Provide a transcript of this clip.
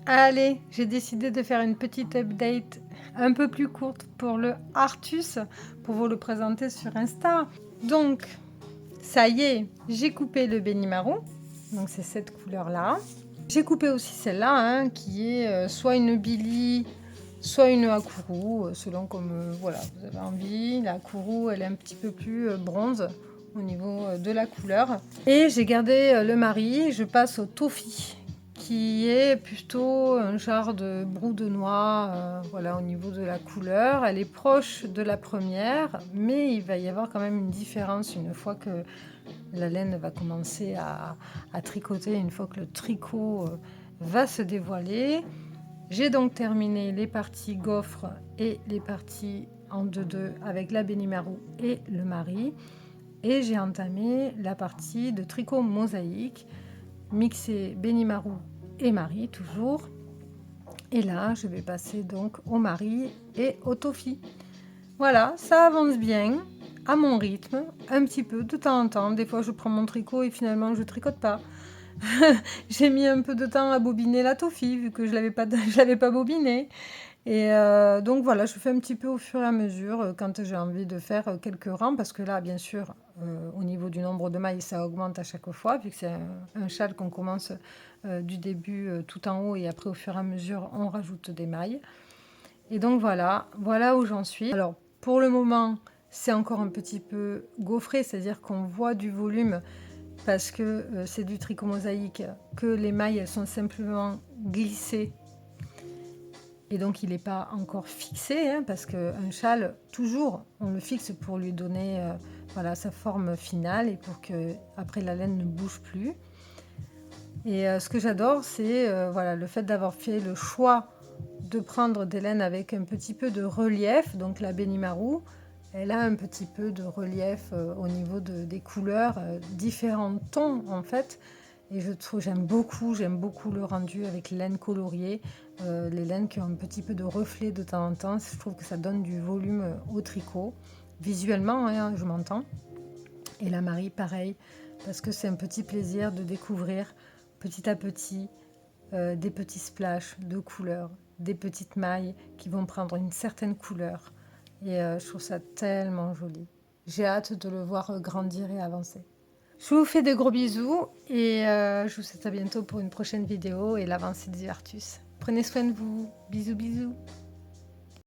Allez, j'ai décidé de faire une petite update un peu plus courte pour le Artus, pour vous le présenter sur Insta. Donc, ça y est, j'ai coupé le Benimaru, donc c'est cette couleur-là. J'ai coupé aussi celle-là, hein, qui est soit une Billy, soit une Akuru, selon comme voilà, vous avez envie. La Akuru, elle est un petit peu plus bronze au niveau de la couleur. Et j'ai gardé le Mari, je passe au Tofi, qui est plutôt un genre de brou de noix, voilà, au niveau de la couleur. Elle est proche de la première, mais il va y avoir quand même une différence une fois que la laine va commencer à tricoter, une fois que le tricot va se dévoiler. J'ai donc terminé les parties gaufres et les parties en 2-2 avec la Benimaru et le Mari. Et j'ai entamé la partie de tricot mosaïque, mixé Benimaru et Mari toujours. Et là, je vais passer donc au Mari et au Tofi. Voilà, ça avance bien, à mon rythme, un petit peu, de temps en temps. Des fois, je prends mon tricot et finalement, je tricote pas. J'ai mis un peu de temps à bobiner la Tofi, vu que je l'avais pas bobiné. Et donc voilà, je fais un petit peu au fur et à mesure quand j'ai envie de faire quelques rangs, parce que là, bien sûr, au niveau du nombre de mailles, ça augmente à chaque fois, vu que c'est un châle qu'on commence du début tout en haut, et après, au fur et à mesure, on rajoute des mailles. Et donc voilà, voilà où j'en suis. Alors, pour le moment, c'est encore un petit peu gaufré, c'est-à-dire qu'on voit du volume, parce que c'est du tricot mosaïque, que les mailles, elles sont simplement glissées. Et donc, il n'est pas encore fixé, hein, parce qu'un châle, toujours, on le fixe pour lui donner voilà, sa forme finale et pour que après la laine ne bouge plus. Et ce que j'adore, c'est voilà, le fait d'avoir fait le choix de prendre des laines avec un petit peu de relief. Donc la Benimaru, elle a un petit peu de relief au niveau des couleurs, différents tons en fait. Et j'aime beaucoup le rendu avec les laines coloriées, les laines qui ont un petit peu de reflet de temps en temps. Je trouve que ça donne du volume au tricot, visuellement, hein, je m'entends. Et la Marie, pareil, parce que c'est un petit plaisir de découvrir petit à petit des petits splashes de couleurs, des petites mailles qui vont prendre une certaine couleur. Et je trouve ça tellement joli. J'ai hâte de le voir grandir et avancer. Je vous fais de gros bisous et je vous souhaite à bientôt pour une prochaine vidéo et l'avancée des Artus. Prenez soin de vous. Bisous bisous.